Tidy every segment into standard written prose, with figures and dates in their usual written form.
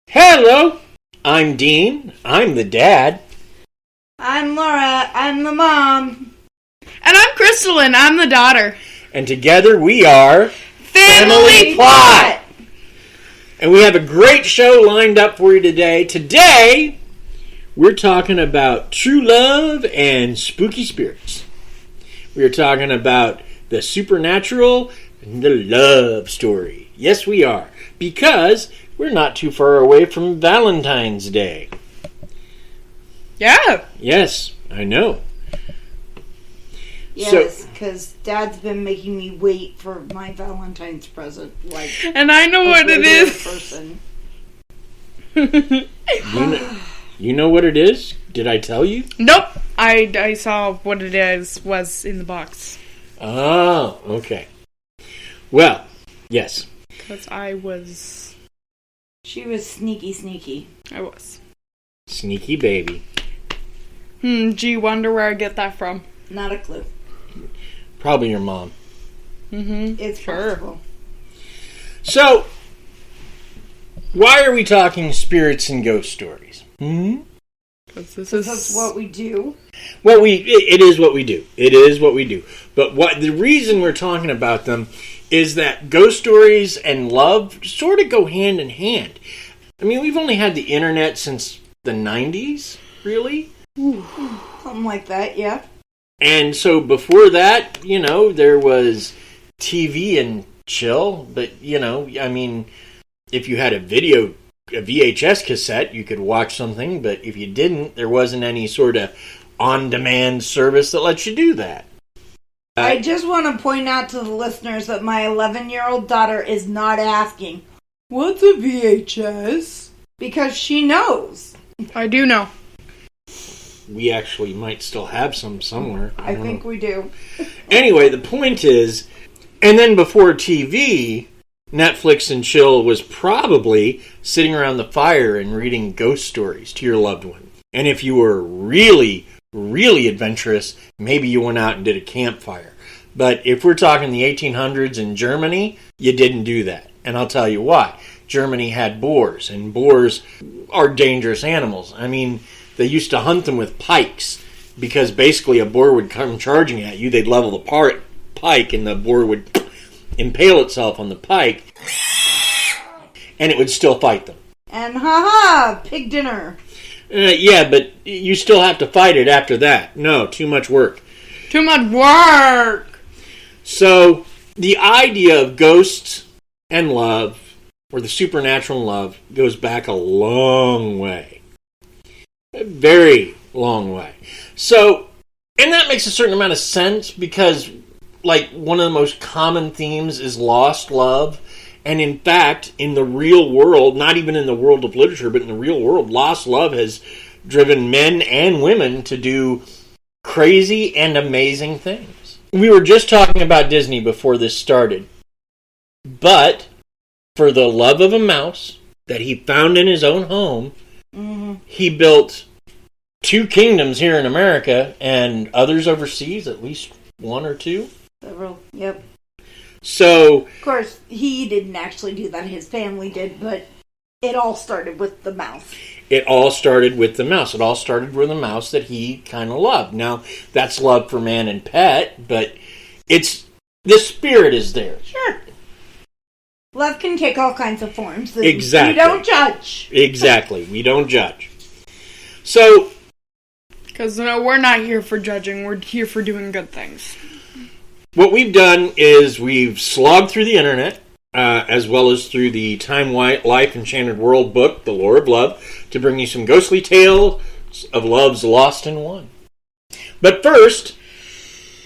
Hello, I'm Dean. I'm the dad. I'm Laura. I'm the mom. And I'm Krysta and I'm the daughter. And together we are Family Plot. And we have a great show lined up for you today. Today, we're talking about true love and spooky spirits. We're talking about the supernatural and the love story. Yes, we are. Because we're not too far away from Valentine's Day. Yeah. Yes, I know. Yes, because Dad's been making me wait for my Valentine's present. And I know what it is. Person. You know what it is? Did I tell you? Nope. I saw what it was in the box. Oh, okay. Well, yes. Because I was... She was sneaky. I was. Sneaky baby. Gee, wonder where I get that from. Not a clue. Probably your mom. It's sure. possible. So, why are we talking spirits and ghost stories? Because That's what we do. Well, it is what we do. It is what we do. But the reason we're talking about them is that ghost stories and love sort of go hand in hand. I mean, we've only had the internet since the 90s, really? Something like that, yeah. And so before that, there was TV and chill. But, I mean, if you had a VHS cassette, you could watch something. But if you didn't, there wasn't any sort of on-demand service that lets you do that. I just want to point out to the listeners that my 11-year-old daughter is not asking, "What's a VHS?" Because she knows. I do know. We actually might still have some somewhere. I think we do. Anyway, the point is, and then before TV, Netflix and chill was probably sitting around the fire and reading ghost stories to your loved one. And if you were really, really adventurous, maybe you went out and did a campfire. But if we're talking the 1800s in Germany, you didn't do that. And I'll tell you why. Germany had boars, and boars are dangerous animals. I mean, they used to hunt them with pikes, because basically a boar would come charging at you. They'd level the pike, and the boar would impale itself on the pike, and it would still fight them. And pig dinner. Yeah, but you still have to fight it after that. No, too much work. Too much work! So, the idea of ghosts and love, or the supernatural love, goes back a long way. A very long way. So, and that makes a certain amount of sense because, one of the most common themes is lost love. And in fact, in the real world, not even in the world of literature, but in the real world, lost love has driven men and women to do crazy and amazing things. We were just talking about Disney before this started. But for the love of a mouse that he found in his own home, he built 2 kingdoms here in America and others overseas, at least 1 or 2. Several, yep. So, of course, he didn't actually do that. His family did, but it all started with the mouse. It all started with the mouse. It all started with a mouse that he kind of loved. Now, that's love for man and pet, but the spirit is there. Sure. Love can take all kinds of forms. Exactly. We don't judge. Exactly. We don't judge. So... Because we're not here for judging. We're here for doing good things. What we've done is we've slogged through the internet, as well as through the Time Life Enchanted World book, The Lore of Love, to bring you some ghostly tales of loves lost and won. But first,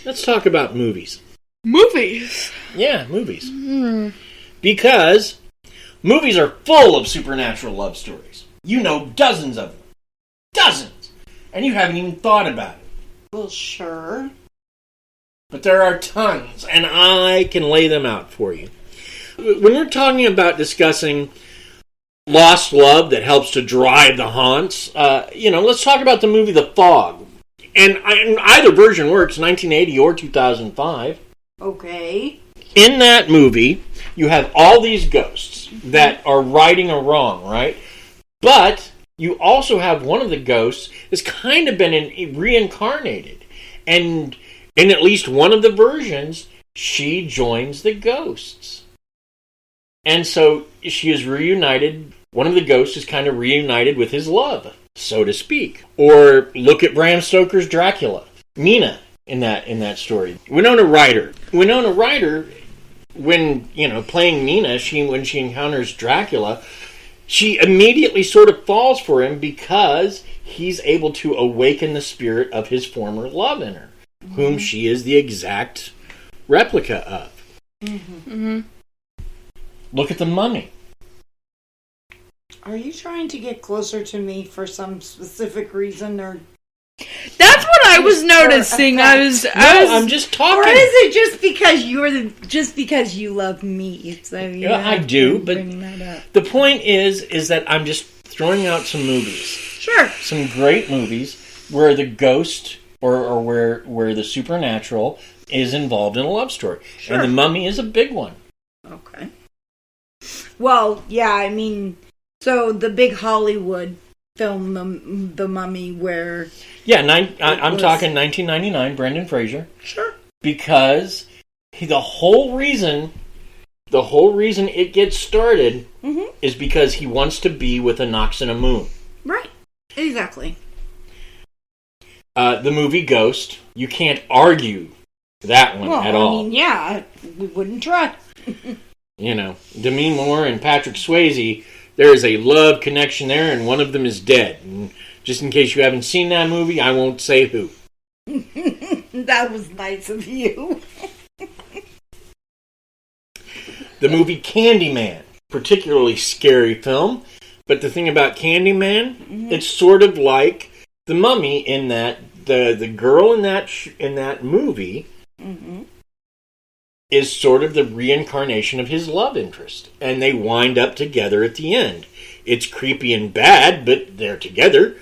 let's talk about movies. Movies? Yeah, movies. Because movies are full of supernatural love stories. You know dozens of them. Dozens! And you haven't even thought about it. Well, sure. But there are tons, and I can lay them out for you. When we're talking about discussing lost love that helps to drive the haunts, let's talk about the movie The Fog. And either version works, 1980 or 2005. Okay. In that movie, you have all these ghosts that are righting a wrong, right? But you also have one of the ghosts that's kind of been reincarnated. And in at least one of the versions, she joins the ghosts. And so she is reunited. One of the ghosts is kind of reunited with his love, so to speak. Or look at Bram Stoker's Dracula. Mina in that story. Winona Ryder, when playing Mina, when she encounters Dracula, she immediately sort of falls for him because he's able to awaken the spirit of his former love in her, whom she is the exact replica of. Look at the Mummy. Are you trying to get closer to me for some specific reason, or? That's what I was noticing. I'm just talking. Or is it just because you love me? So I do, but the point is that I'm just throwing out some movies. Sure. Some great movies where the ghost or where the supernatural is involved in a love story. Sure. And The Mummy is a big one. Okay. Well, yeah, I mean, so the big Hollywood film, the Mummy, where... Yeah, I'm talking 1999, Brendan Fraser. Sure. Because the whole reason it gets started is because he wants to be with a Nox and a Moon. Right. Exactly. The movie Ghost, you can't argue that one at all. I mean, yeah, we wouldn't try. Demi Moore and Patrick Swayze, there is a love connection there, and one of them is dead. And just in case you haven't seen that movie, I won't say who. That was nice of you. The movie Candyman, particularly scary film, but the thing about Candyman, it's sort of like The Mummy in that the girl in that movie is sort of the reincarnation of his love interest. And they wind up together at the end. It's creepy and bad, but they're together.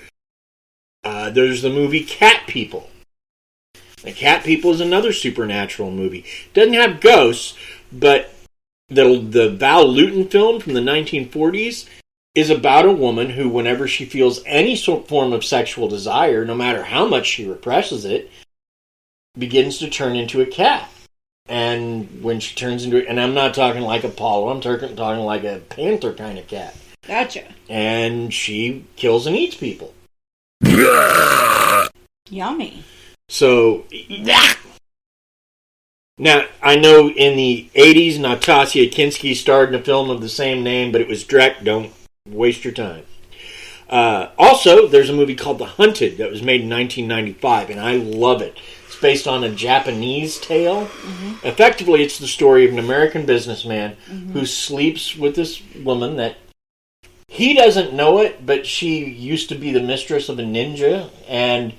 There's the movie Cat People. The Cat People is another supernatural movie. Doesn't have ghosts, but the Val Lewton film from the 1940s is about a woman who, whenever she feels any form of sexual desire, no matter how much she represses it, begins to turn into a cat. And when she turns into... And I'm not talking like Apollo. I'm talking like a panther kind of cat. Gotcha. And she kills and eats people. Yummy. So... Now, I know in the 80s, Natasha Kinski starred in a film of the same name, but it was Drek. Don't waste your time. Also, there's a movie called The Hunted that was made in 1995, and I love it. Based on a Japanese tale. Effectively, it's the story of an American businessman who sleeps with this woman that he doesn't know it, but she used to be the mistress of a ninja, and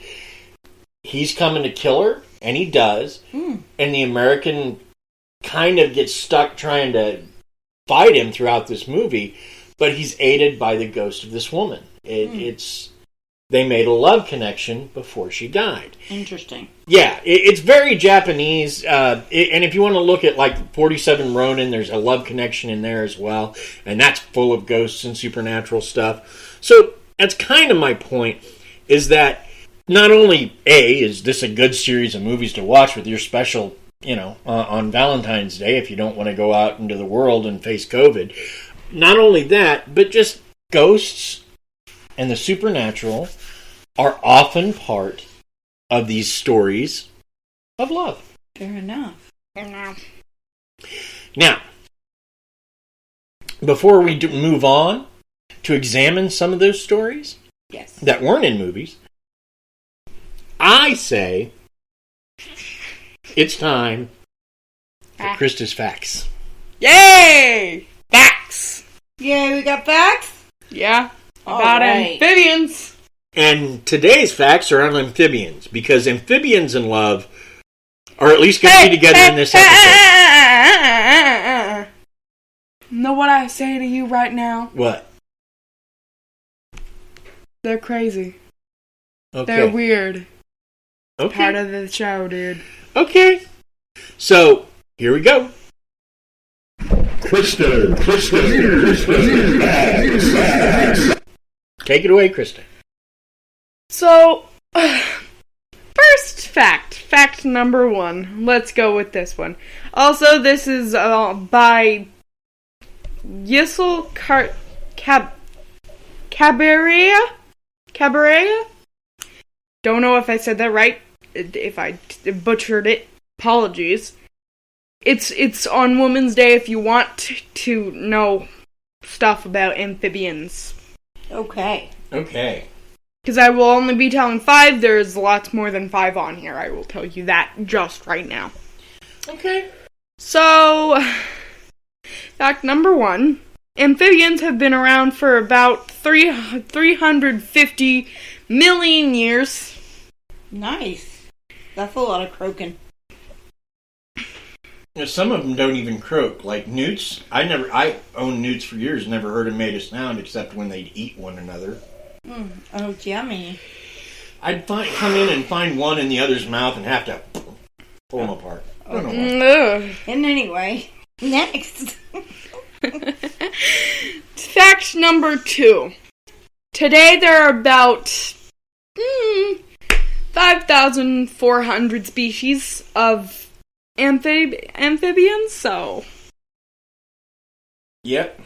he's coming to kill her, and he does. And the American kind of gets stuck trying to fight him throughout this movie, but he's aided by the ghost of this woman. They made a love connection before she died. Interesting. Yeah, it's very Japanese. And if you want to look at like 47 Ronin, there's a love connection in there as well. And that's full of ghosts and supernatural stuff. So that's kind of my point, is that not only, is this a good series of movies to watch with your special, on Valentine's Day if you don't want to go out into the world and face COVID. Not only that, but just ghosts and the supernatural are often part of these stories of love. Fair enough. Now, before we move on to examine some of those stories that weren't in movies, I say it's time for Krysta's Facts. Yay! Facts! Yay, we got facts? Yeah. About amphibians. And today's facts are on amphibians, because amphibians and love are at least going to be together in this episode. Know what I say to you right now? What? They're crazy. Okay. They're weird. Okay. Part of the show, dude. Okay. So, here we go. Krysta. Take it away, Krysta. So, first fact number 1. Let's go with this one. Also, this is by Yisel Cabrera? Don't know if I said that right. If I butchered it, apologies. It's on Women's Day if you want to know stuff about amphibians. Okay. Because I will only be telling 5. There's lots more than 5 on here. I will tell you that just right now. Okay. So, fact number 1. Amphibians have been around for about 350 million years. Nice. That's a lot of croaking. Some of them don't even croak, like newts. I owned newts for years, never heard them make a sound except when they'd eat one another. Oh, yummy. I'd come in and find one in the other's mouth and have to pull them apart. I don't know why. And anyway, next. Fact number 2. Today there are about 5,400 species of amphibians, so... Yep.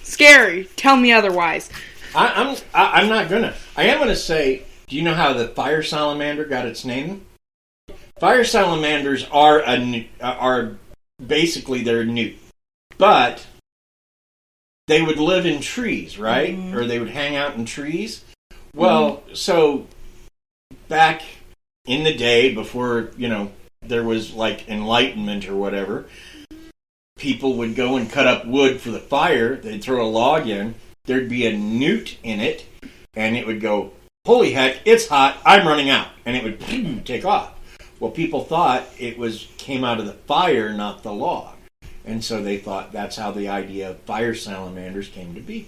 Scary. Tell me otherwise. I'm not gonna. I am gonna say, do you know how the fire salamander got its name? Fire salamanders are basically they're newt, but they would live in trees, right? Mm-hmm. Or they would hang out in trees. Well, so back in the day before, there was like enlightenment or whatever, people would go and cut up wood for the fire. They'd throw a log in. There'd be a newt in it, and it would go, holy heck, it's hot, I'm running out. And it would take off. Well, people thought it came out of the fire, not the log. And so they thought that's how the idea of fire salamanders came to be.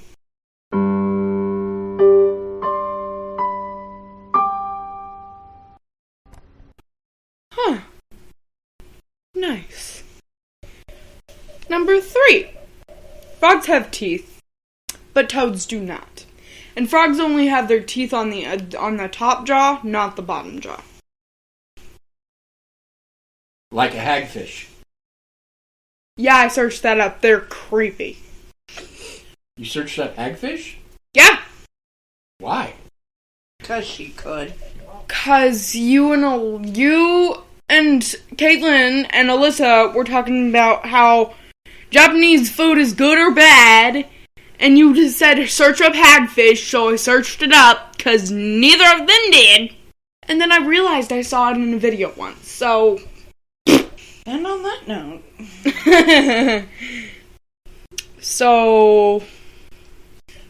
Huh. Nice. Number 3. Frogs have teeth, but toads do not. And frogs only have their teeth on the top jaw, not the bottom jaw. Like a hagfish. Yeah, I searched that up. They're creepy. You searched up hagfish? Yeah. Why? 'Cause she could. 'Cause you and Caitlin and Alyssa were talking about how Japanese food is good or bad, and you just said search up hagfish, so I searched it up, 'cause neither of them did. And then I realized I saw it in a video once, so... And on that note... So...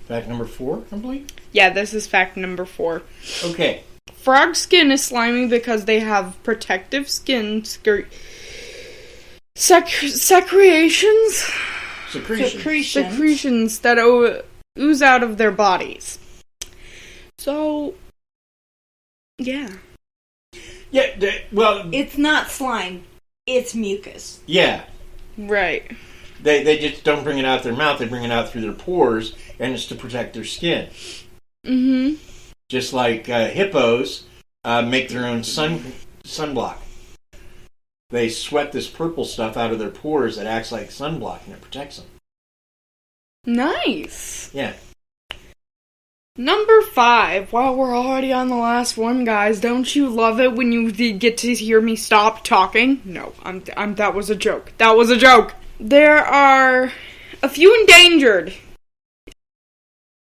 Fact number 4, I believe? Yeah, this is fact number 4. Okay. Frog skin is slimy because they have protective skin secretions that ooze out of their bodies. So, yeah. Yeah, well... It's not slime. It's mucus. Yeah. Right. They just don't bring it out their mouth. They bring it out through their pores, and it's to protect their skin. Mm-hmm. Just like hippos make their own sunblock. They sweat this purple stuff out of their pores that acts like sunblock, and it protects them. Nice. Yeah. Number 5. Well, we're already on the last one, guys. Don't you love it when you get to hear me stop talking? No, that was a joke. That was a joke. There are a few endangered